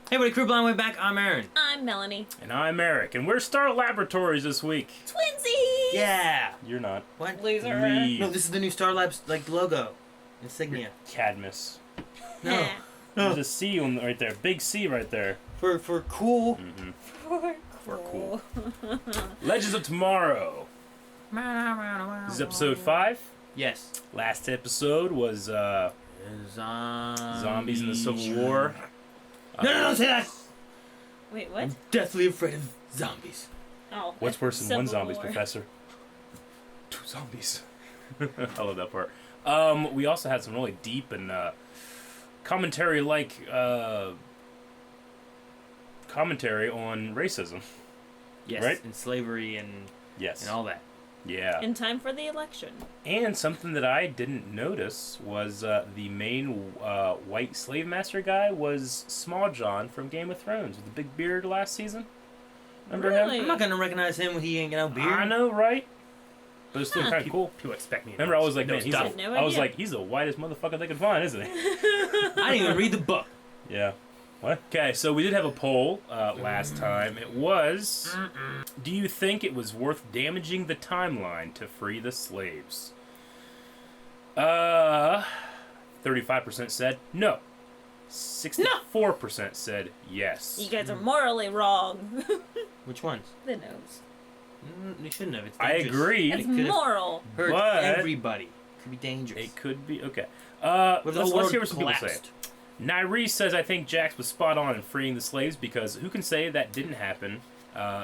Hey everybody, Crew Blind Way back. I'm Aaron. I'm Melanie. And I'm Eric, and we're Star Laboratories this week. Twinsies! Yeah. You're not. What? Loser. Leave. No, this is the new Star Labs logo, insignia. Cadmus. No. There's a C on right there. Big C right there. For cool. For cool. Legends of Tomorrow. This is episode 5. Yes. Last episode was Zombies in the Civil War. No, don't say that. Wait, what? I'm deathly afraid of zombies. Oh. What's worse than one Civil zombies, War. Professor? 2 zombies. I love that part. We also had some really deep and commentary on racism. Yes. Right? And slavery and all that. Yeah. In time for the election. And something that I didn't notice was the main white slave master guy was Small John from Game of Thrones with the big beard last season. Remember Really? him? I'm not gonna recognize him when he ain't got no beard. I know, right? But it's still Huh. kind of cool. People expect me. to Remember, I was like, man, know he's stuff. no I was idea. like, he's the whitest motherfucker they could find, isn't he? I didn't even read the book. Yeah. What? Okay, so we did have a poll last time. It was, do you think it was worth damaging the timeline to free the slaves? 35% said no. 64% said yes. You guys are morally wrong. Which ones? The nose. You shouldn't have. It's I dangerous. agree. It's It could've moral. hurt But- everybody. It could be dangerous. It could be. Okay. What if the Let's world hear what some people say. collapsed? Nyree says, I think Jax was spot on in freeing the slaves because who can say that didn't happen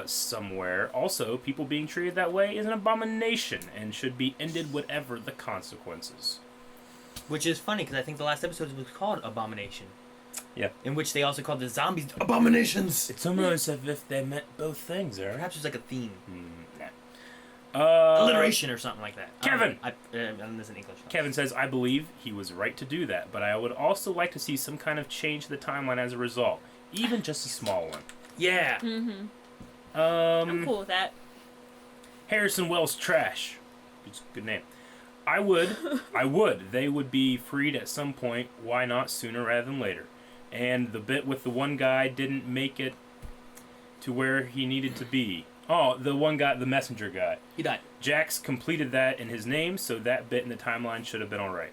somewhere? Also, people being treated that way is an abomination and should be ended whatever the consequences. Which is funny because I think the last episode was called Abomination. Yeah. In which they also called the zombies abominations. It's almost as if they meant both things, Eric. Perhaps it's like a theme. Nah. Alliteration or something like that. Kevin! I don't listen to English. Kevin says, I believe he was right to do that, but I would also like to see some kind of change to the timeline as a result. Even just a small one. Yeah. Mm-hmm. I'm cool with that. Harrison Wells Trash. It's a good name. I would. They would be freed at some point. Why not sooner rather than later? And the bit with the one guy didn't make it to where he needed to be. Oh, the one guy, the messenger guy. He died. Jax completed that in his name, so that bit in the timeline should have been alright.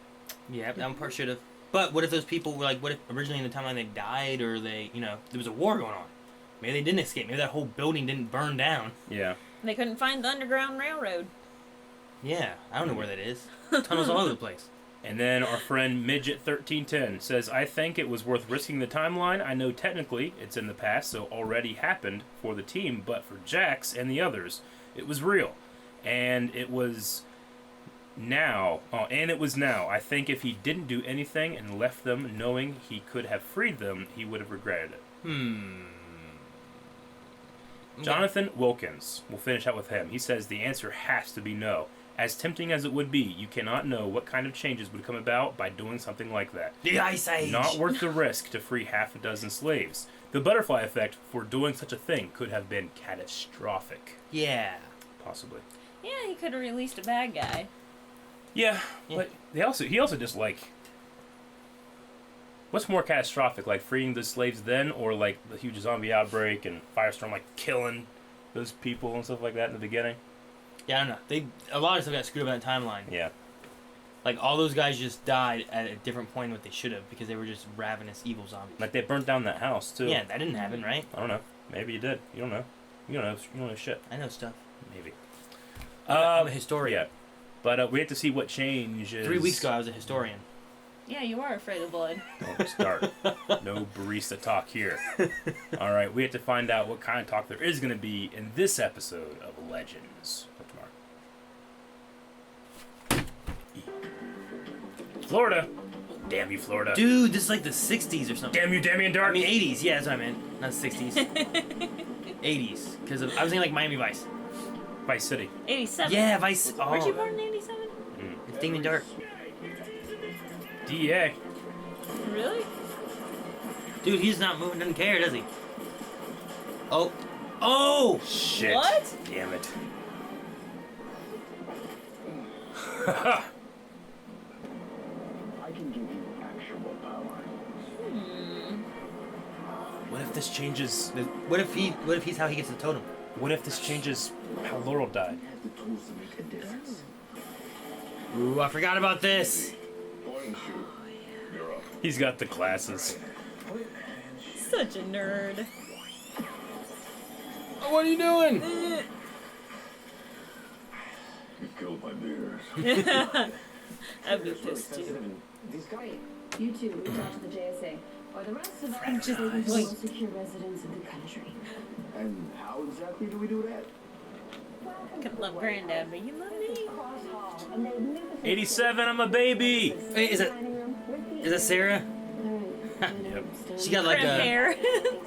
Yeah, that one part should have. But what if those people were like, what if originally in the timeline they died or they, there was a war going on? Maybe they didn't escape. Maybe that whole building didn't burn down. Yeah. They couldn't find the Underground Railroad. Yeah, I don't know where that is. Tunnels all over the place. And then our friend Midget1310 says, I think it was worth risking the timeline. I know technically it's in the past, so already happened for the team, but for Jax and the others, it was real. And it was now. I think if he didn't do anything and left them knowing he could have freed them, he would have regretted it. Jonathan Wilkins. We'll finish out with him. He says the answer has to be no. As tempting as it would be, you cannot know what kind of changes would come about by doing something like that. The Ice Age. Not worth the risk to free half a dozen slaves. The butterfly effect for doing such a thing could have been catastrophic. Yeah. Possibly. Yeah, he could have released a bad guy. Yeah, but he also just what's more catastrophic, like freeing the slaves then, or like the huge zombie outbreak and Firestorm like killing those people and stuff like that in the beginning? Yeah, I don't know. A lot of stuff got screwed up in that timeline. Yeah. Like, all those guys just died at a different point than what they should have because they were just ravenous, evil zombies. Like they burnt down that house too. Yeah, that didn't happen, right? I don't know. Maybe you did. You don't know. You don't know shit. I know stuff. Maybe. I'm a historian. Yeah. But we have to see what changes. 3 weeks ago, I was a historian. Yeah, you are afraid of blood. Don't start. No barista talk here. All right, we have to find out what kind of talk there is going to be in this episode of Legends of Tomorrow. Florida. Damn you, Florida. Dude, this is like the 60s or something. Damn you, Damien Dark. I mean, 80s. Yeah, that's what I meant. Not 60s. 80s. Because I was thinking like Miami Vice. Vice City. 87. Yeah, Vice. Oh, Weren't you born in 87? it's Damien Dark. DEA. Really? Dude, he's not moving. Doesn't care, does he? Oh. Oh! Shit. What? Damn it. What if this changes? What if he's how he gets the totem? What if this changes how Laurel died? Ooh, I forgot about this. He's got the glasses. Such a nerd. Oh, what are you doing? You killed my beers. I'd be pissed too. You two, we talked to the JSA. Or the rest of us just leaving the most secure residents of the country. And how exactly do we do that? I could love Granddad, but you love me. 87, I'm a baby! Hey, is that Sarah? Yep. She got like Crimp a. hair.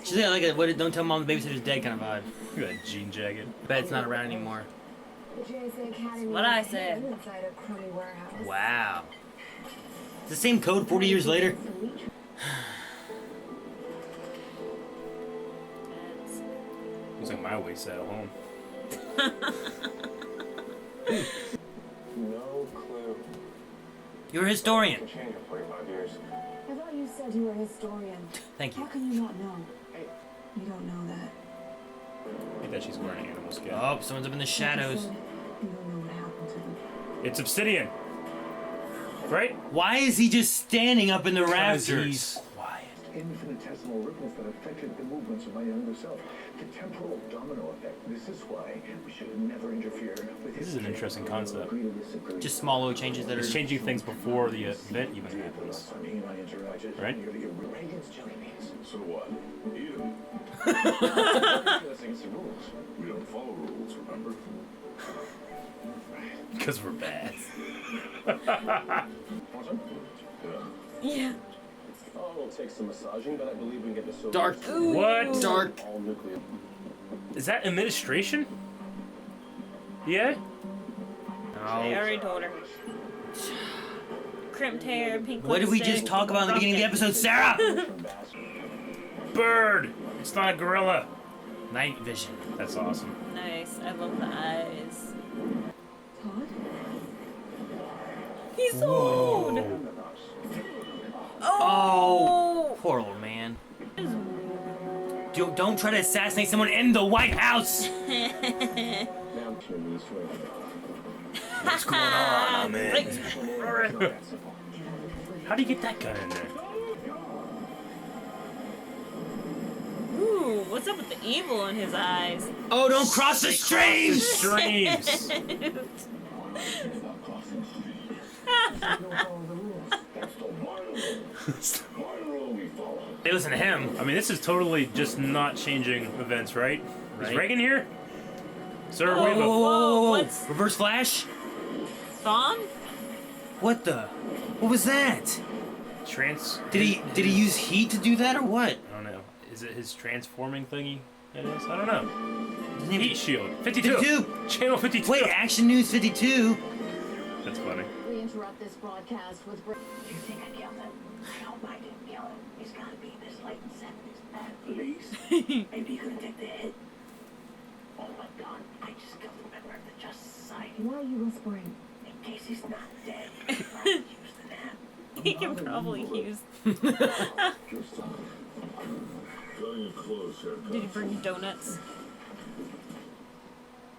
She's got like a what? Don't tell mom the babysitter's dead kind of vibe. Look at that jean jacket. Bet it's not around anymore. What I said. Inside a crummy warehouse. Wow. It's the same code 40 years later. Looks like my waist at home. No clue. You're a historian. Can change in 45 years. I thought you said you were a historian. Thank How you. can you not know? You don't know that. Look at that, she's wearing an animal skin. Oh, someone's up in the shadows. You don't know what happened to him. It's obsidian. Right? Why is he just standing up in the Because rafters? he's quiet. Infinitesimal ripples that affected the movements of my younger self. The temporal domino effect. This is why we should have never interfered with This is an interesting concept. Just small little changes that It's are. changing things before the event even happens. Right? Reagan's jelly beans. So what? Eat them. That's against the rules. We don't follow rules, remember? Because we're bad. Want some? Yeah. Oh, it'll take some massaging, but I believe we can get the soda. Dark. What? Dark. All nuclear. Is that administration? Yeah? I No. already told her. Crimped hair, pink What did we lipstick. just talk about in the beginning of the episode, Sarah? Bird! It's not a gorilla. Night vision. That's awesome. Nice. I love the eyes. Todd? He's old. Oh, poor old man. Don't try to assassinate someone in the White House. What's going on, man? How do you get that gun in there? Ooh, what's up with the evil in his eyes? Oh, don't cross the streams. Streams! They listen to him. I mean, this is totally just not changing events, right? Is Right. Reagan here? Sir, we have Whoa, a... whoa, whoa, whoa. What's- Reverse flash? Thawne? What the? What was that? Did he use heat to do that or what? I don't know. Is it his transforming thingy? It is? I don't know. Doesn't he- Heat shield. 52. 52. Channel 52. Wait, Action News 52. That's funny. We interrupt this broadcast with... You think I killed him? I hope I didn't kill him. He's gotta be this late and seven is bad. Please? Maybe you could take the hit. Oh my god, I just killed a member of the Justice Society. Why are you whispering? In case he's not dead, I can probably use the nap. He can probably use. Did he bring donuts?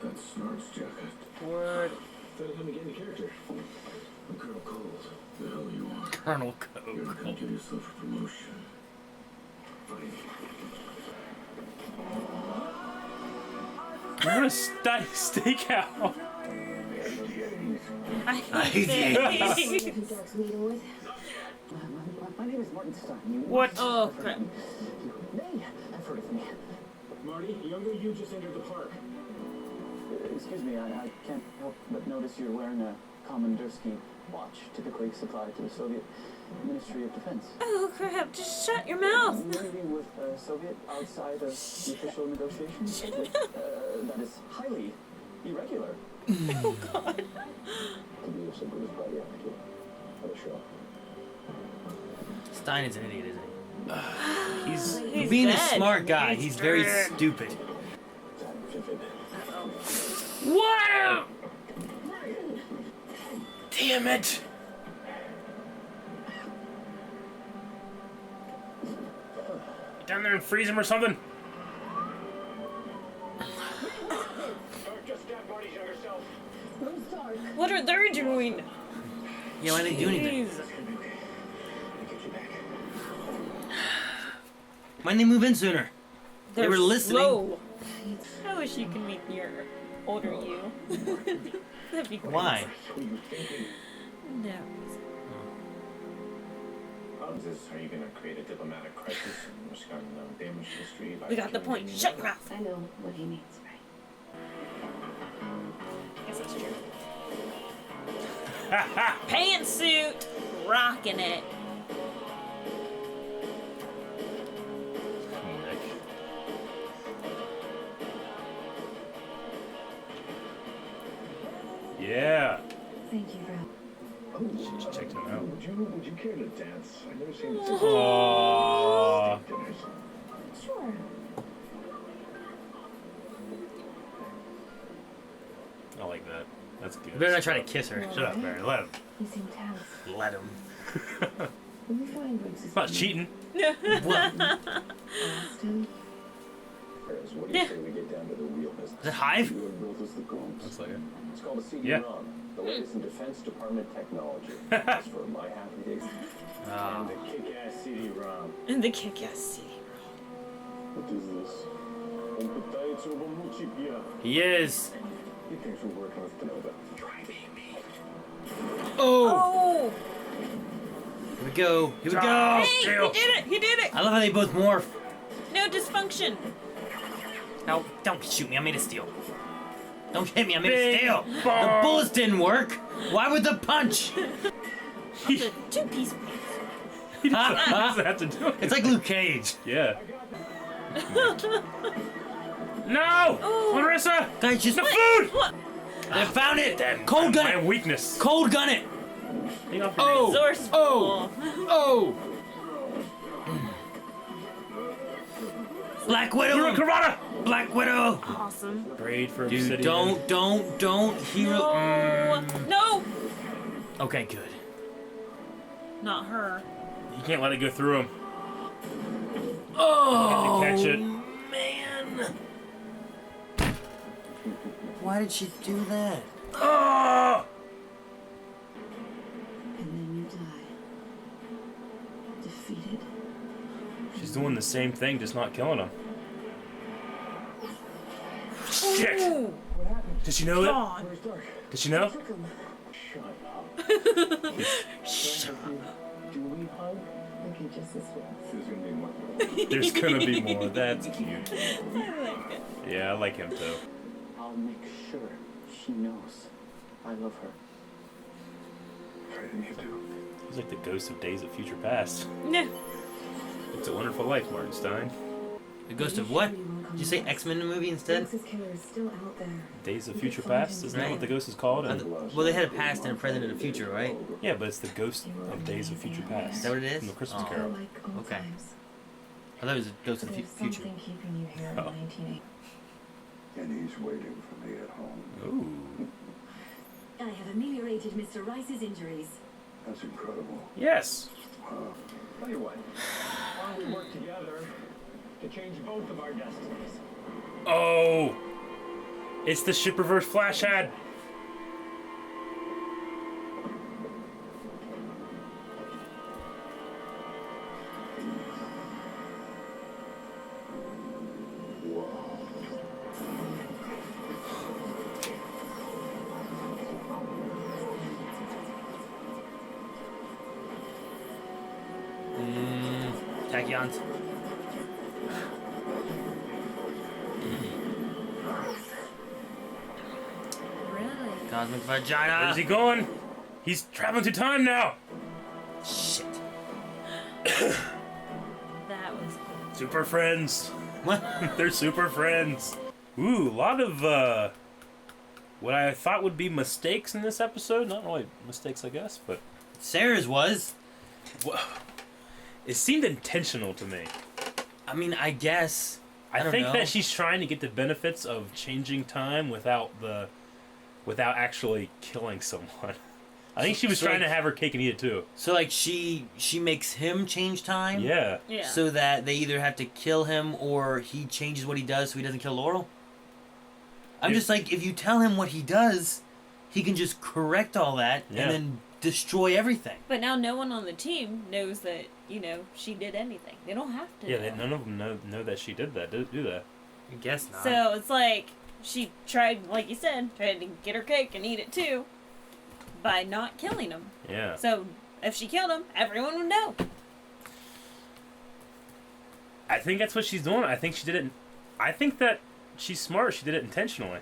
That's Snart's jacket. Word. Let me get into character. I'm Colonel Coles. The hell you are. Colonel You're Coke. gonna give yourself a promotion. Fight. What a stakeout. I hate this. Who Dark's meeting with? My name is Martin Stein. You What? Oh, crap. Hey, I've heard of me. Marty, younger you just entered the park. Excuse me, I can't help but notice you're wearing a Komandurski watch, typically supplied to the Soviet Ministry of Defense. Oh, crap. Just shut your mouth. You're meeting with a Soviet outside of the official negotiations? That is highly irregular. Oh, God. Could be some British body after for the show. Stein is an idiot, isn't He's... he? He's Being a dead. smart guy, he's very dead. stupid. Wow! Damn it! Get down there and freeze him or something. Just stab Marty's younger self. What are they doing? Yeah, why didn't they do anything? Jeez. I'll get you back. Why didn't they move in sooner? They're were listening. slow. I wish you could meet your older you. That'd be great. Why? What are you thinking? No. How's this? Are you gonna create a diplomatic crisis and risk unknown damage to history? We got the point. Shut your mouth. I know what he means, right? Guess that's true. Pantsuit, rocking it. Yeah. Thank you, Rob. Oh, Just checked him out. Would you care to dance? I've never seen this. Aww. Dinners. Sure. I like that. That's good. You better not try to kiss her. Shut up, Barry. Let him. You seem tense. Let him. Will you find Briggs' It's not cheating. What? Austin? What do you say we get down to the real business? Is it Hive? You have built us the Gomes. Looks like it. It's called a CD-ROM. Yeah. The latest in Defense Department technology. As for my happy days. And the kick-ass CD-ROM. And the kick-ass city. What is this? Он пытается убомучить я. He is. He thinks we're working with Nova. Driving me. Oh! Oh! Here we go. Here we go. Hey, Still. he did it! He did it! I love how they both morph. No dysfunction. No, don't shoot me. I'm made of steel. Don't hit me. I'm made Bing of steel. The bong. bullets didn't work. Why would the punch? The two-piece What does that have to do with It's like Luke Cage. Yeah. No! Oh. Larissa! Guys, just The food! What? I found it. Damn, Cold gun my it. weakness. Cold gun it. Hang off your Oh. Resourceful. Oh. Black Widow. Karada! Black Widow. Awesome. Braid for Dude, obsidian. don't. Hero. No. No! Okay, good. Not her. You can't let it go through him. Oh. Catch it. Man. Why did she do that? Oh! And then you die. Defeated. She's doing the same thing, just not killing him. Shit! Ooh. Did she know it? God. Where's Dark? Did she know? Shut up. Do we hug? Okay, just this once. There's gonna be more. There's gonna be more. That's cute. I like it. Yeah, I like him too. I'll make sure she knows I love her. Why didn't you do? He's like the ghost of Days of Future Past. No. It's a Wonderful Life, Martin Stein. The ghost of what? Did you say X-Men movie instead? Briggs' killer is still out there. Days of Future Past? Isn't that what the ghost is called? Well, they had a past and a present and a future, right? Yeah, but it's the ghost of Days of Future Past. Is that what it is? From the Christmas Oh. Carol. Like old Okay. times. I thought it was a ghost of the There's future. something keeping you here in Oh. 1980. And he's waiting for me at home. Ooh. I have ameliorated Mr. Rice's injuries. That's incredible. Yes. Tell you what, why don't we work together to change both of our destinies? Oh! It's the ship reverse flash ad. Tachyons. Really? Cosmic vagina. Where's he going? He's traveling through time now. Shit. That was cool. Super friends. What? They're super friends. Ooh, a lot of what I thought would be mistakes in this episode. Not really mistakes, I guess, but Sarah's was. it seemed intentional to me. I mean, I guess. I don't think know. that she's trying to get the benefits of changing time without actually killing someone. I think she was trying to have her cake and eat it too. So like she makes him change time. Yeah. Yeah. So that they either have to kill him or he changes what he does so he doesn't kill Laurel. I'm just like, if you tell him what he does, he can just correct all that and then destroy everything. But now no one on the team knows that, she did anything. They don't have to know. None of them know that she did that. Do that? I guess not. So it's like she tried, like you said, tried to get her cake and eat it too by not killing him. Yeah. So if she killed him, everyone would know. I think that's what she's doing. I think she did it. I think that she's smart. She did it intentionally.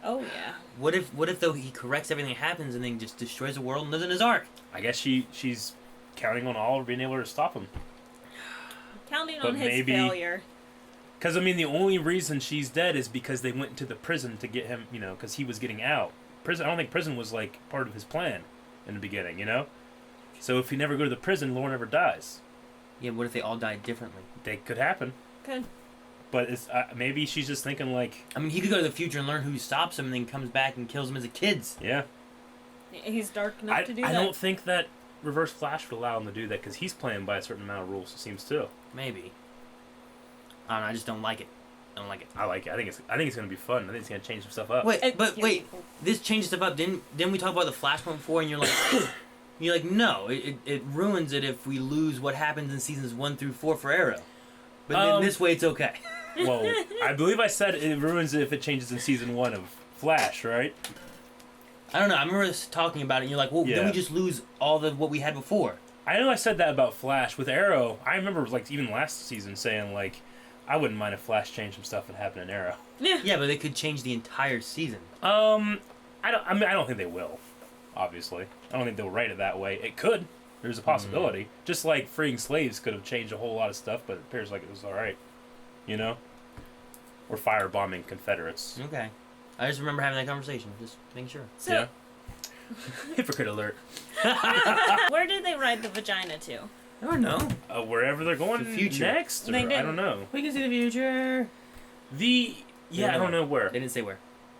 Oh yeah. What if though he corrects everything that happens and then just destroys the world and lives in his ark? I guess she's counting on Oliver being able to stop him. Counting But on his maybe- failure. Because, I mean, the only reason she's dead is because they went to the prison to get him, because he was getting out. Prison. I don't think prison was, like, part of his plan in the beginning, So if he never go to the prison, Laura never dies. Yeah, what if they all died differently? They could happen. Could. But it's maybe she's just thinking, like... I mean, he could go to the future and learn who stops him and then comes back and kills him as a kids. Yeah. He's dark enough to do that. I don't think that Reverse Flash would allow him to do that, because he's playing by a certain amount of rules, it seems, too. Maybe. I don't know, I just don't like it. I don't like it. I like it. I think it's going to be fun. I think it's going to change some stuff up. Wait, It's but gonna wait, be cool. this changes stuff up. Didn't we talk about the Flashpoint before? And you're like, no, it ruins it if we lose what happens in seasons 1 through 4 for Arrow. But then this way, it's okay. Well, I believe I said it ruins it if it changes in season 1 of Flash, right? I don't know. I remember us talking about it. And you're like, well, Yeah. then we just lose all what we had before. I know I said that about Flash. With Arrow, I remember, like, even last season saying, like, I wouldn't mind if Flash changed some stuff that happened in Arrow. Yeah, but they could change the entire season. I don't think they will, obviously. I don't think they'll write it that way. It could. There's a possibility. Just like freeing slaves could have changed a whole lot of stuff, but it appears like it was alright. Or firebombing Confederates. Okay. I just remember having that conversation. Just making sure. So, Yeah. Hypocrite alert. where did they ride the vagina to? I don't know. Wherever they're going The future. next, or, They I didn't. don't know. We can see the future. I don't know where. They didn't say where.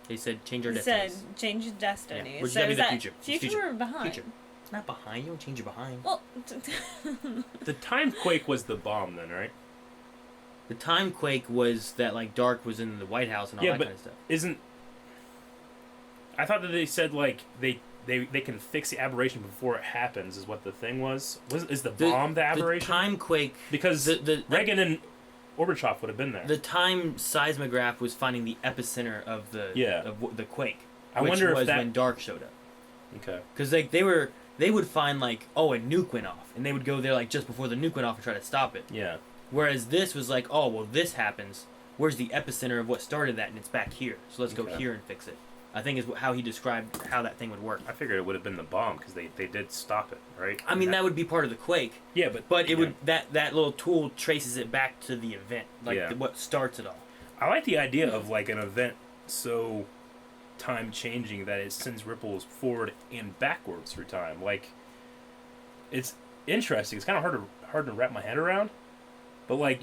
They said change our It said destinies. change your destiny. Yeah, which So gotta be is the that future. It's future future. or behind? Future. It's not behind. You don't change your behind. Well, The time quake was the bomb then, right? The time quake was that like Dark was in the White House and all Yeah, that but kind of stuff. isn't... I thought that they said, like, they can fix the aberration before it happens, is what the thing was. Is the bomb the aberration? The time quake. Because the Reagan and Gorbachev would have been there. The time seismograph was finding the epicenter of the the quake. I which wonder was if that... when Dark showed up. Okay. Because they would find like, oh, a nuke went off, and they would go there like just before the nuke went off and try to stop it. Yeah. Whereas this was like, oh, well, this happens. Where's the epicenter of what started that? And it's back here. So let's go Okay. here and fix it. I think is how he described how that thing would work. I figured it would have been the bomb, because they did stop it, right? I mean, that would be part of the quake. Yeah, but it would that little tool traces it back to the event, like Yeah. what starts it all. I like the idea of, like, an event so time-changing that it sends ripples forward and backwards through time. Like, it's interesting. It's kind of hard to wrap my head around. But, like,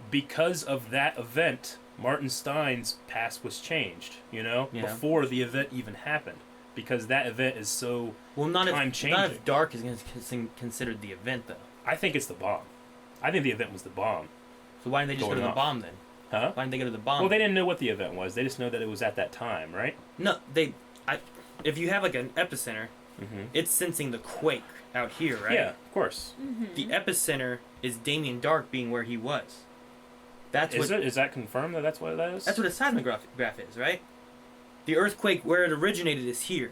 because of that event, Martin Stein's past was changed, Yeah. before the event even happened. Because that event is so time-changing. Not if Dark is considered the event, though. I think it's the bomb. I think the event was the bomb. So why didn't they just go to Going the off. bomb then? Huh? Why didn't they go to the bomb? Well, they didn't know what the event was. They just know that it was at that time, right? No, if you have like an epicenter, Mm-hmm. it's sensing the quake out here, right? Yeah, of course. The epicenter is Damien Dark being where he was. That's what. Is that confirmed that that's what that is? That's what a seismograph is, right? The earthquake where it originated is here.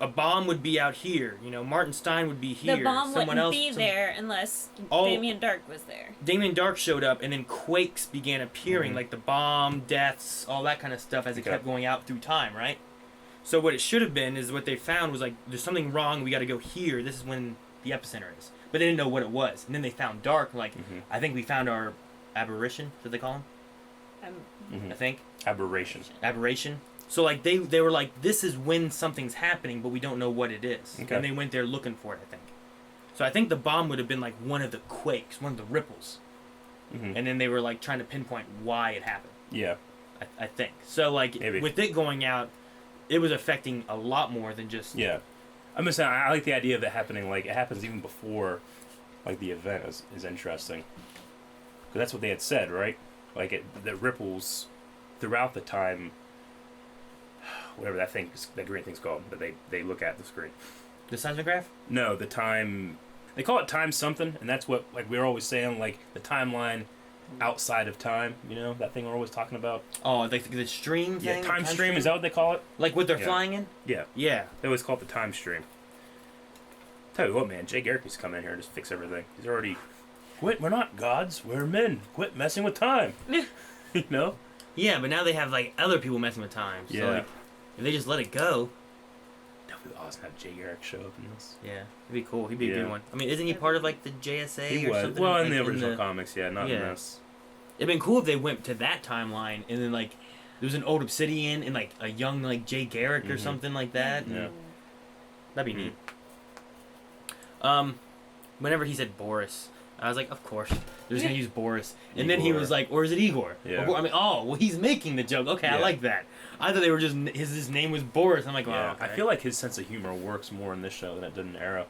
A bomb would be out here. Martin Stein would be here. the bomb Someone wouldn't else, be there unless All- Damien Dark was there. Damien Dark showed up, and then quakes began appearing, Mhm. like the bomb, deaths, all that kind of stuff, as it Okay. kept going out through time, right? So what it should have been is what they found was like, there's something wrong. We got to go here. This is when the epicenter is, but they didn't know what it was. And then they found Dark. Like, Mhm. I think we found our aberration. What they call him? Mhm. I think Aberration. aberration. So like they were like, this is when something's happening, but we don't know what it is. Okay. And they went there looking for it. I think. So I think the bomb would have been like one of the quakes, one of the ripples. Mm-hmm. And then they were like trying to pinpoint why it happened. Yeah. I think so. Like Maybe. with it going out, it was affecting a lot more than just. Yeah. I'm just saying, I like the idea of it happening. Like it happens even before, like the event is interesting. Because that's what they had said, right? Like that ripples throughout the time. Whatever that green thing's called that they look at the screen. The seismograph? No, the time. They call it time something, and that's what like we're always saying, like the timeline outside of time. You know that thing we're always talking about. Oh, like the stream thing. Yeah, time stream, is that what they call it? Like what they're Yeah. flying in? Yeah. Yeah. They always call it the time stream. Tell you what, man, Jay Garrick used to come in here and just fix everything. He's already. Quit! We're not gods. We're men. Quit messing with time. You know. Yeah, but now they have like other people messing with time. So Yeah. like, if they just let it go, That would be awesome to have Jay Garrick show up in this. yeah, it'd be cool. He'd be a Yeah. good one. I mean, isn't he part of like the JSA He or was something? well in like, the original comics, yeah, not in Yeah. this. It'd been cool if they went to that timeline and then like there was an old Obsidian and like a young like Jay Garrick or Mhm. something like that. Yeah. That'd be Mhm. neat. Whenever he said Boris, I was like, of course, they're just gonna use Boris. And then he Igor. was like, or is it Igor? Yeah. I mean, oh, well, he's making the joke. Okay, I Yeah. like that. I thought they were just his name was Boris. I'm like, Yeah, wow. Okay. I feel like his sense of humor works more in this show than it did in Arrow.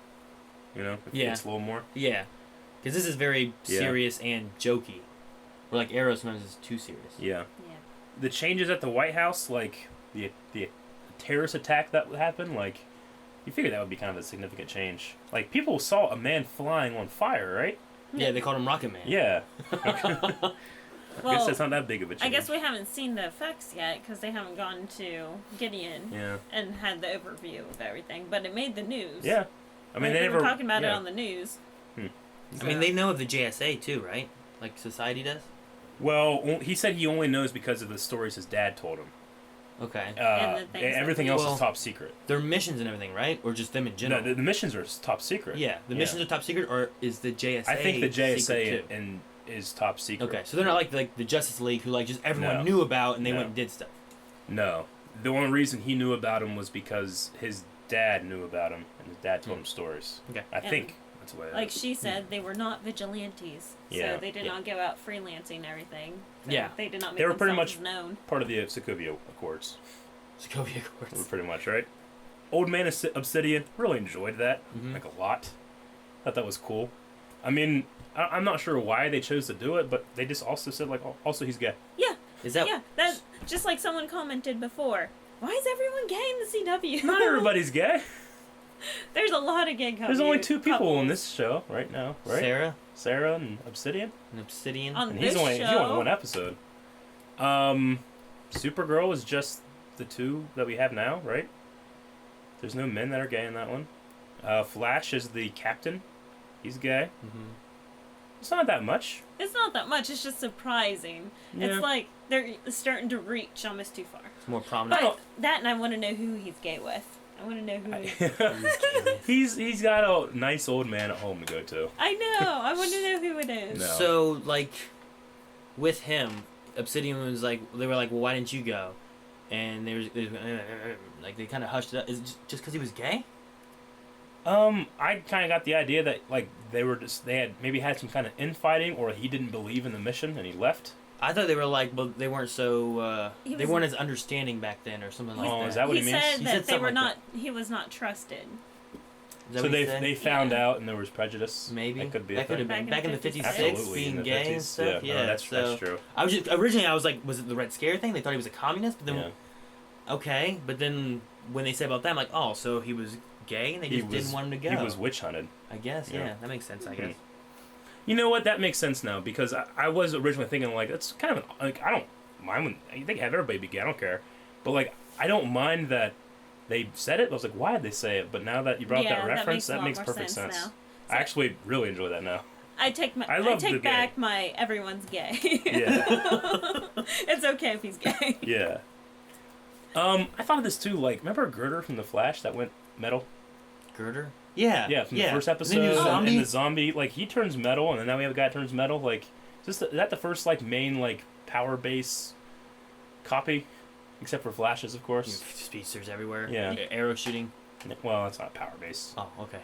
You know, it Yeah. fits a little more. Yeah, because this is very Yeah. serious and jokey. Where like Arrow sometimes is too serious. Yeah. Yeah. The changes at the White House, like the terrorist attack that happened, like you figure that would be kind of a significant change. Like people saw a man flying on fire, right? Yeah, they called him Rocket Man. Yeah. I Well, guess that's not that big of a change. I guess we haven't seen the effects yet because they haven't gone to Gideon Yeah. and had the overview of everything. But it made the news. Yeah. I mean, Like, they we never were talking about it yeah. on the news. I mean, they know of the JSA too, right? Like society does. Well, he said he only knows because of the stories his dad told him. Okay. And the things that Everything we- else Well- is top secret. Their missions and everything, right? Or just them in general? No, the missions are top secret. Yeah, the missions are top secret, or is the JSA? I think the JSA secret too? is top secret. Okay, so they're not like the Justice League, who like just everyone No. knew about and they No. went and did stuff. No, the only reason he knew about him was because his dad knew about him, and his dad told him stories. Okay. I And think that's the way. Like she said, they were not vigilantes. Yeah. So they did Yeah. not go out freelancing and everything. So Yeah. They did not make They were pretty themselves much- known. part of the Sokovia Accords. Sokovia Accords. Pretty much, right? Old Man Obsidian, really enjoyed that, Mhm. like a lot. Thought that was cool. I mean, I'm not sure why they chose to do it, but they just also said like, also he's gay. Yeah. Is that? Yeah. That's just like someone commented before. Why is everyone gay in the CW? Not everybody's gay. There's a lot of gay couples. There's only 2 people in this show right now, right? Sarah and Obsidian. and Obsidian. On And this he's only show, one episode. Supergirl is just the 2 that we have now, right? There's no men that are gay in that one. Flash is the captain. He's gay. Mhm. It's not that much. it's not that much. It's just surprising. Yeah. It's like they're starting to reach almost too far. It's more prominent. But that, and I want to know who he's gay with. I want to know who. He's got a nice old man at home to go to. I know. I want to know who it is. No. So like, with him, Obsidian was like, they were like, well, why didn't you go? And they like they kind of hushed it up. Is it just because he was gay? I kind of got the idea that like they had maybe had some kind of infighting, or he didn't believe in the mission and he left. I thought they were like, well, they weren't so, He they was- weren't as understanding back then, or something like Oh, that. is that what he he means? said He that said they something were like not. He was not trusted. Is that So what he they said? they found Yeah. out and there was prejudice. Maybe that could be that a could have thing. been back in the 56, Absolutely, being in the gay 50s. and stuff. Yeah, Yeah, no, that's so true. I was just originally I was like, was it the Red Scare thing? They thought he was a communist, but then Yeah. okay, but then when they said about that, I'm like, oh, so he was gay and they just didn't want him to go. He was witch hunted. I guess, Yeah. yeah, that makes sense. I Mhm. guess. You know what? That makes sense now because I was originally thinking like it's kind of like I don't mind when they have everybody be gay. I don't care, but like I don't mind that they said it. I was like, why did they say it? But now that you brought Yeah, that reference, that makes a lot more perfect sense. sense now. I actually really enjoy that now. I take I love the take gay. back my everyone's gay. Yeah. It's okay if he's gay. Yeah. I thought of this too. Like, remember Girder from The Flash that went metal? Girder. Yeah. Yeah, from the first And episode. then he was a And zombie? the zombie, like he turns metal, and then now we have a guy that turns metal. Like, is that the first like main like power base copy, except for Flashes, of course. Speedsters everywhere. Yeah. Arrow shooting. Well, that's not power base. Oh, okay.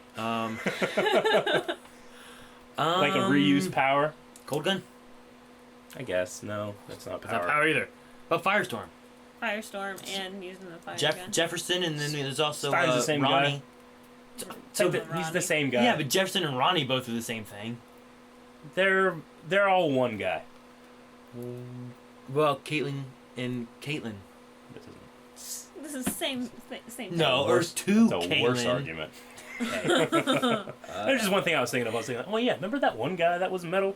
Like a reused power. Cold gun. I guess no, that's not It's power. not power either. But Firestorm. Firestorm and using the fire gun. Jefferson, and then there's also Stein's the same Ronnie. guy. So Jefferson and he's the Ronnie. same guy. Yeah, but Jefferson and Ronnie both are the same thing. they're all one guy. Well, Caitlyn and Caitlyn. This is same thing. No, Worse- or two It's a Caitlyn. worse argument. There's just one thing I was thinking of. I was thinking, oh yeah, remember that one guy that was metal?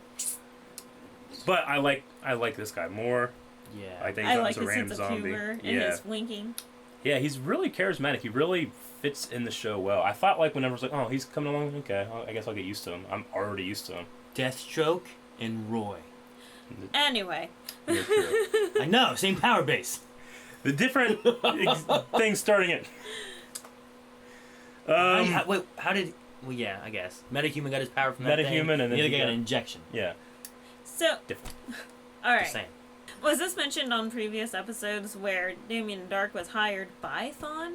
But I like this guy more. Yeah. I think I that like was a his random sense of zombie. humor and Yeah, his winking. yeah, he's really charismatic. He really fits in the show well. I thought like whenever it's like, oh, he's coming along. Okay, I guess I'll get used to him. I'm already used to him. Deathstroke and Roy. Anyway, Yeah, true. I know, same power base. The different things starting it. Wait, how did? Well, yeah, I guess Metahuman got his power from that thing. Metahuman, and then the other he guy got got- an injection. Yeah, so different. all Just right. saying. Was this mentioned on previous episodes where Damien Dark was hired by Thawne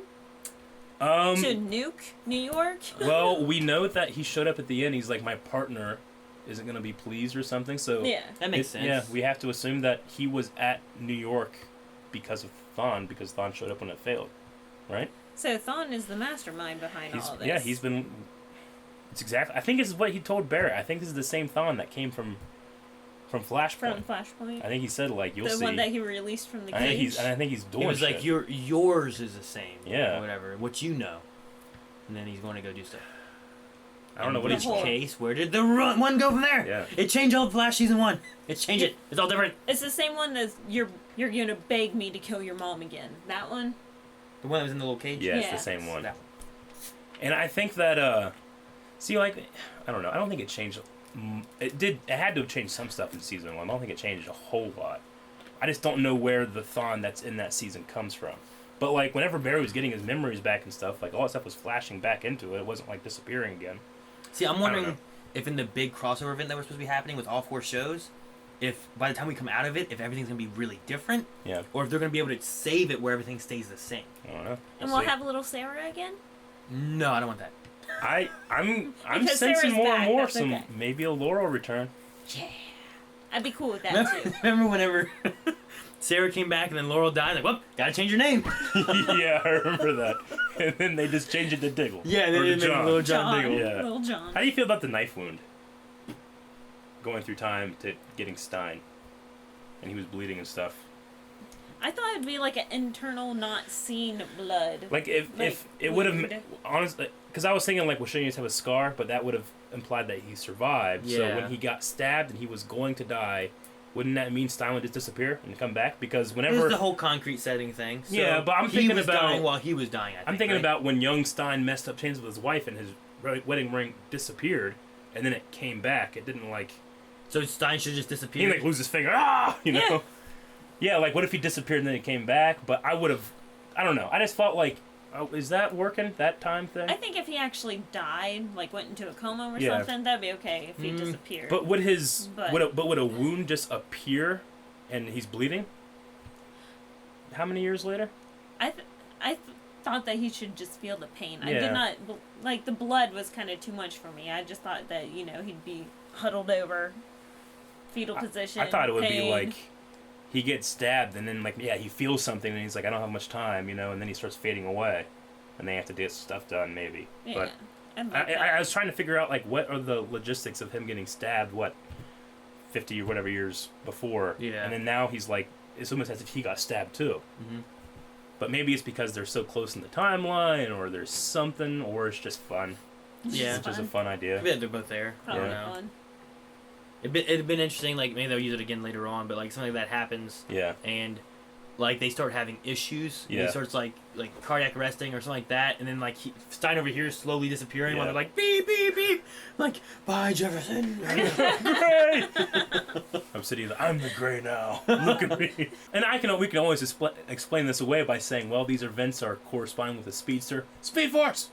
to nuke New York? Well, we know that he showed up at the end. He's like, my partner isn't gonna be pleased or something. So Yeah. That makes sense. Yeah, we have to assume that he was at New York because of Thawne, because Thawne showed up when it failed, right? So Thawne is the mastermind behind all this. Yeah, he's been. It's exactly. I think this is what he told Barrett. I think this is the same Thawne that came from Flashpoint. from Flashpoint. I think he said like you'll The see. one that he released from the I cage. think he's doing. He was like, shit. yours is the same. Yeah. Or whatever. What you know. And then he's going to go do stuff. I don't know what In he's which whole- case, where did the one go from there? Yeah. It changed all of Flash season 1. It's changed it. It's all different. It's the same one that you're gonna beg me to kill your mom again. That one. The one that was in the little cage? Yeah, it's Yeah. the same one. That And I think that see, like, I don't know. I don't think it changed. It did. It had to have changed some stuff in season 1. I don't think it changed a whole lot. I just don't know where the Thawne that's in that season comes from. But like, whenever Barry was getting his memories back and stuff, like all that stuff was flashing back into it. It wasn't like disappearing again. See, I'm know. wondering if in the big crossover event that was supposed to be happening with all 4 shows, if by the time we come out of it, if everything's going to be really different, Yeah. or if they're going to be able to save it where everything stays the same. I don't know. And We'll we'll see. have little Sarah again. No, I don't want that. I'm Because sensing Sarah's more back, and more that's some okay. maybe a Laurel return. Yeah. I'd be cool with that Remember, too. remember whenever Sarah came back and then Laurel died? Like, well, gotta change your name. Yeah, I remember that. And then they just changed it to Diggle. Yeah, they Or to didn't make John. Little John Diggle. Yeah. Little John. How do you feel about the knife wound? Going through time to getting Stein, and he was bleeding and stuff. I thought it'd be like an internal, not seen blood. Like if Like, it would wound. have honestly, because I was thinking like, well, shouldn't he just have a scar? But that would have implied that he survived. So Yeah. when he got stabbed and he was going to die, wouldn't that mean Stein would just disappear and come back? Because It whenever was the whole concrete setting thing. So Yeah, but I'm he thinking was about- dying while he was dying. I'm thinking about when young Stein messed up chains with his wife and his wedding ring disappeared, and then it came back. It didn't like So Stein should just he disappear. didn't like lose his finger. Ah, you know. Yeah. Yeah, like what if he disappeared and then he came back? But I would have. I don't know. I just felt like, oh, is that working? That time thing? I think if he actually died, like went into a coma or Yeah. something, that'd be okay if he disappeared. But would his But- would a wound just appear, and he's bleeding? How many years later? I thought that he should just feel the pain. I Yeah. did not like the blood was kind of too much for me. I just thought that he'd be huddled over, fetal position. I thought it would be pain. like he gets stabbed and then like he feels something and he's like, I don't have much time, and then he starts fading away, and they have to get stuff done maybe. Yeah, But I'd like I that. was trying to figure out like what are the logistics of him getting stabbed 50 or whatever years before, Yeah. and then now he's like it's almost as if he got stabbed too. Mhm. But maybe it's because they're so close in the timeline, or there's something, or it's just fun. Yeah. It's just a fun. fun idea. Maybe they're both there. I Probably don't know. fun. It'd been interesting. Like maybe they'll use it again later on. But like something like that happens, Yeah. and like they start having issues. And Yeah. He starts like cardiac arresting or something like that, and then like Stein over here is slowly disappearing while Yeah. they're like beep beep beep, like bye Jefferson. Gray. I'm sitting there. I'm the Gray now. Look at me. And we can always explain this away by saying, well, these events are corresponding with the speedster. Speed Force.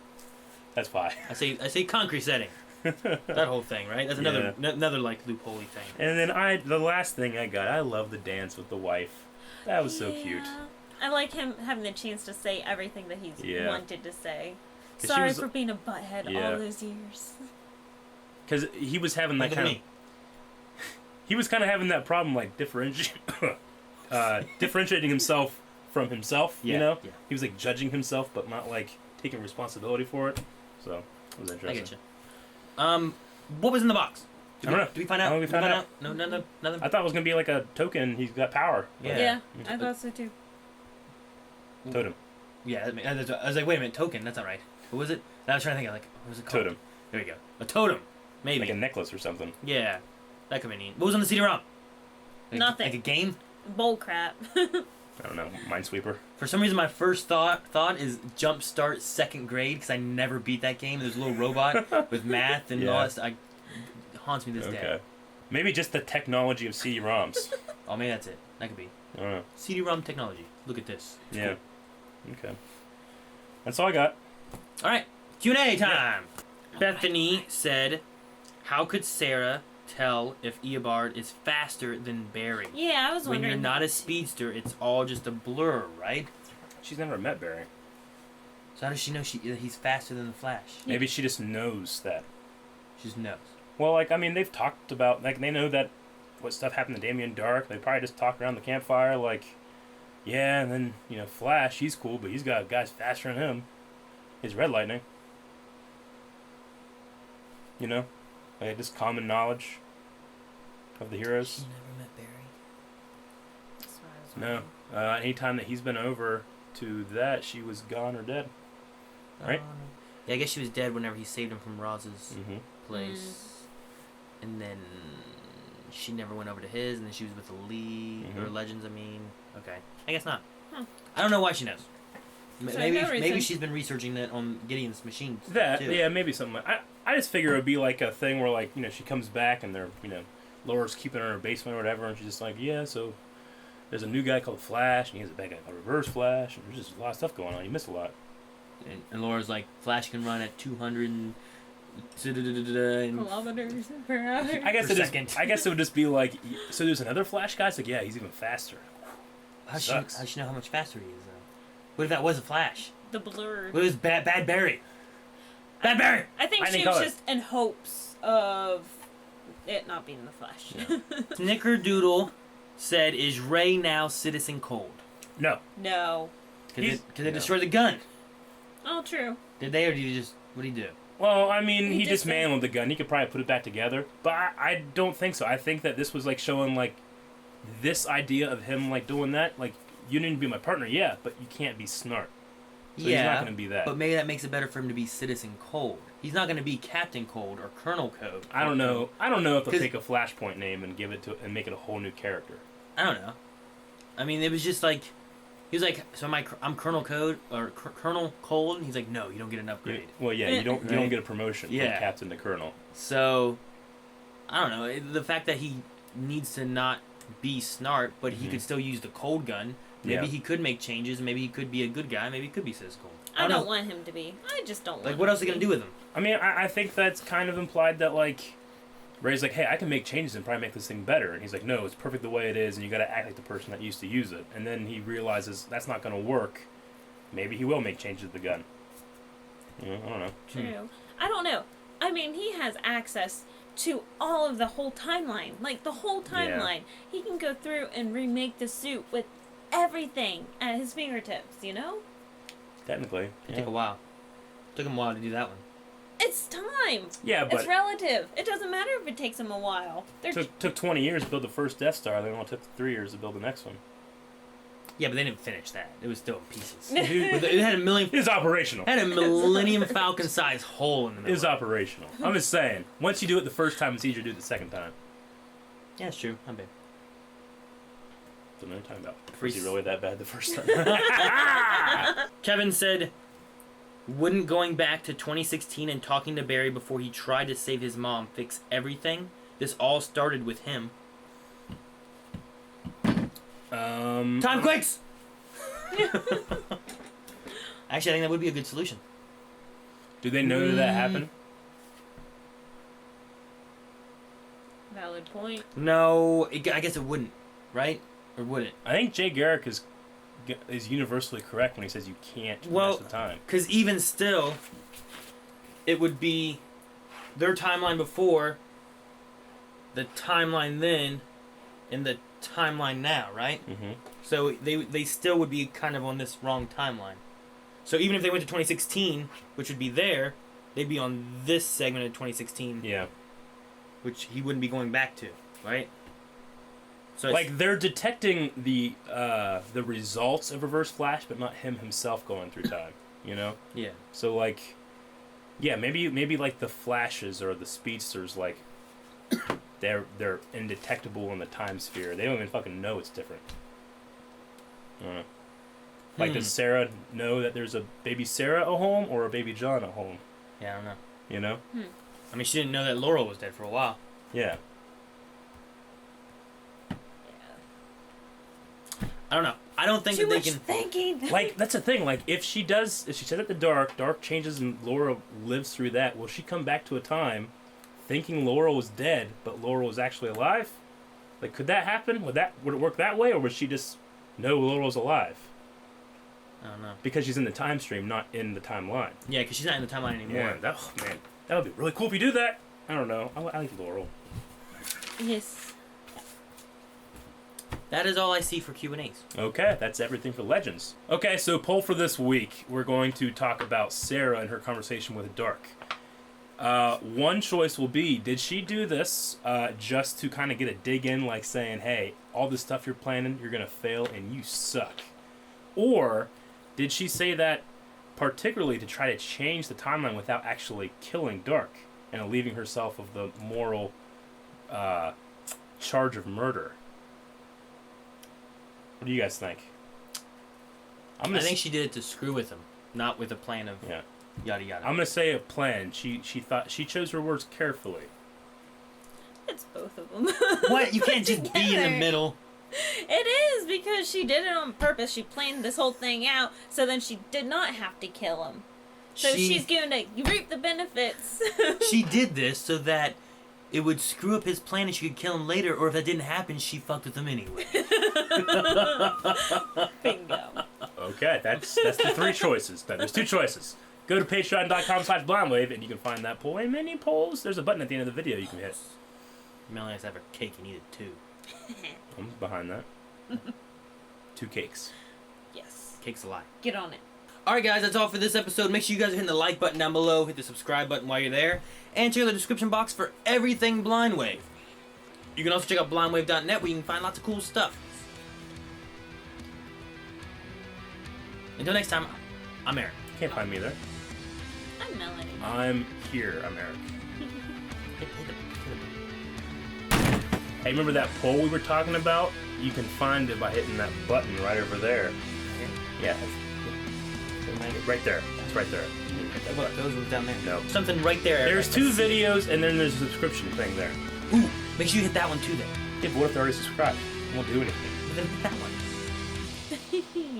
That's why. I say concrete setting. That whole thing, right? That's another another like loophole-y thing. And then the last thing I got, I love the dance with the wife. That was so cute. Yeah. I like him having the chance to say everything that he's Yeah. wanted to say. 'Cause she Sorry was- for being a butthead Yeah. all those years. Because he was having that Look at kind of. me. He was kind of having that problem, like differentiating himself from himself. Yeah, yeah. He was like judging himself, but not like taking responsibility for it. So it was I interesting. get you. What was in the box? I don't know. Did we find out? I don't know if we found out. No, nothing. I thought it was gonna be like a token. He's got power. Yeah. I thought so too. Totem. Yeah, I was like, wait a minute, token? That's not right. What was it? I was trying to think of like, what was it called? Totem. There you go. A totem. Maybe. Like a necklace or something. Yeah. That could be neat. What was on the CD-ROM? Nothing. Like a game? Bull crap. I don't know. Minesweeper. For some reason, my first thought is Jumpstart 2nd grade, because I never beat that game. There's a little robot with math and all that stuff. It haunts me this day. Maybe just the technology of CD-ROMs. Oh, maybe that's it. That could be. I don't know. CD-ROM technology. Look at this. It's Yeah. cool. Okay. That's all I got. All right. Q&A time. Bethany said, how could Sarah tell if Eobard is faster than Barry? Yeah, I was When wondering. you're not a speedster, it's all just a blur, right? She's never met Barry. So how does she know he's faster than the Flash? Maybe she just knows that. She just knows. Well, like, I mean, they've talked about, like, they know that what stuff happened to Damien Dark. They probably just talk around the campfire, like, yeah, and then, you know, Flash, he's cool, but he's got guys faster than him. His Red Lightning. You know? Like, just common knowledge of the heroes. She never met Barry. That's what I was No. wondering. Anytime that he's been over to that, she was gone or dead. Right? Yeah, I guess she was dead whenever he saved him from Roz's Mm-hmm. place. And then she never went over to his, and then she was with the League, or Mhm. Legends, I mean. Okay. I guess not. Huh. I don't know why she knows. So Maybe no maybe reason. she's been researching that on Gideon's machine. That, too. yeah, maybe something like I just figure it would be like a thing where, like, you know, she comes back and they're, you know, Laura's keeping her in her basement or whatever, and she's just like, yeah, so there's a new guy called Flash, and he has a bad guy called Reverse Flash, and there's just a lot of stuff going on. You miss a lot. And Laura's like, Flash can run at 200 and Kilometers per hour. I guess Per it just, second. I guess it would just be like, so there's another Flash guy? It's like, yeah, he's even faster. how's Sucks. she know how much faster he is, though? What if that was a Flash? The blur. What if it was Bad Barry? Bad Barry! I think I she didn't was call it. just in hopes of it not being the Flash. Snickerdoodle said, is Ray now Citizen Cold? No. No. Because they No. destroyed the gun. Oh, true. Did they, or did he just... What did he do? Well, I mean, He he just dismantled the gun. He could probably put it back together. But I don't think so. I think that this was, like, showing, like, this idea of him, like, doing that. Like, you need to be my partner, yeah, but you can't be smart. So he's not going to be that. But maybe that makes it better for him to be Citizen Cold. He's not going to be Captain Cold or Colonel Cold. I don't know. I don't know if they'll 'Cause- take a Flashpoint name and give it to and make it a whole new character. I don't know. I mean, it was just like... He was like, so I'm Colonel Cold, or Colonel Cold? And he's like, no, you don't get an upgrade. Well, yeah, you don't Right. get a promotion Yeah. from Captain to Colonel. So, I don't know. The fact that he needs to not be Snart, but he Mhm. could still use the cold gun. Maybe Yeah. he could make changes. Maybe he could be a good guy. Maybe he could be Citizen Cold. I don't know. want him to be. I just don't want Like, what him else are they to going to do with him? I mean, I think that's kind of implied that, like, Ray's like, hey, I can make changes and probably make this thing better. And he's like, no, it's perfect the way it is, and you got to act like the person that used to use it. And then he realizes that's not going to work. Maybe he will make changes to the gun. You know, I don't know. True. I don't know. I mean, he has access to all of the whole timeline. Like, the whole timeline. He can go through and remake the suit with everything at his fingertips, you know? Technically. It took a while. Took him a while to do that one. It's time. Yeah, but It's relative. It doesn't matter if it takes him a while. They're took 20 years to build the first Death Star. Then it only took 3 years to build the next one. Yeah, but they didn't finish that. It was still in pieces. It It had a million... is operational. Had a Millennium Falcon sized hole in the It middle. is operational. I'm just saying. Once you do it the first time, it's easier to do it the second time. Yeah, it's true. I'm big. So what I'm talking about. Was Freeze. he really that bad the first time? Kevin said, wouldn't going back to 2016 and talking to Barry before he tried to save his mom fix everything? This all started with him. Time quakes! Actually, I think that would be a good solution. Do they know that that happened? valid point. No, I guess it wouldn't, right? Or would it? I think Jay Garrick is universally correct when he says you can't Well, mess with time. Because even still, it would be their timeline before, the timeline then, and the timeline now, right? Mm-hmm. So they still would be kind of on this wrong timeline. So even if they went to 2016, which would be there, they'd be on this segment of 2016, Yeah. which he wouldn't be going back to, right? So Like they're detecting the results of Reverse Flash, but not him himself going through time. You know. yeah. So like, yeah, maybe like the Flashes or the Speedsters, like they're indetectable in the time sphere. They don't even fucking know it's different. I don't know. Like, does Sarah know that there's a baby Sarah at home or a baby John at home? Yeah, I don't know. You know? I mean, she didn't know that Laurel was dead for a while. Yeah. I don't know. I don't think Too that they much can. thinking. Like, that's the thing. Like, if she says that the dark changes and Laura lives through that, will she come back to a time thinking Laurel was dead, but Laurel was actually alive? Like, could that happen? Would it work that way, or would she just know Laurel's alive? I don't know. Because she's in the time stream, not in the timeline. Yeah, because she's not in the timeline anymore. Yeah, that would be really cool if you do that. I don't know. I like Laurel. Yes. That is all I see for Q&As. Okay, that's everything for Legends. Okay, so poll for this week. We're going to talk about Sarah and her conversation with Dark. One choice will be, did she do this just to kind of get a dig in, like saying, hey, all this stuff you're planning, you're going to fail and you suck? Or did she say that particularly to try to change the timeline without actually killing Dark and relieving herself of the moral charge of murder? What do you guys think? I think she did it to screw with him, not with a plan of yada yada. I'm gonna say a plan. She chose her words carefully. It's both of them. What? You can't just be in the middle. It is, because she did it on purpose. She planned this whole thing out so then she did not have to kill him. So she's going to reap the benefits. She did this so that it would screw up his plan and she could kill him later, or if that didn't happen, she fucked with him anyway. Bingo. Okay, that's the three choices. There's two choices. Go to patreon.com/blindwave and you can find that poll and many polls. There's a button at the end of the video you can hit. Melanie has to have her cake and eat it too. I'm behind that. 2 cakes. Yes. Cake's a lie. Get on it. Alright guys, that's all for this episode. Make sure you guys are hitting the like button down below, hit the subscribe button while you're there, and check out the description box for everything Blindwave. You can also check out blindwave.net where you can find lots of cool stuff. Until next time, I'm Aaron. You can't find me there. I'm Melanie. I'm here. I'm Eric. Hey, remember that poll we were talking about? You can find it by hitting that button right over there. Yeah. Right there. It's right there. What? Those ones down there. No. Something right there. There's 2 videos, and then there's a subscription thing there. Ooh, make sure you hit that one too then. Yeah, but what if they already subscribed? It won't do anything. Then hit that one.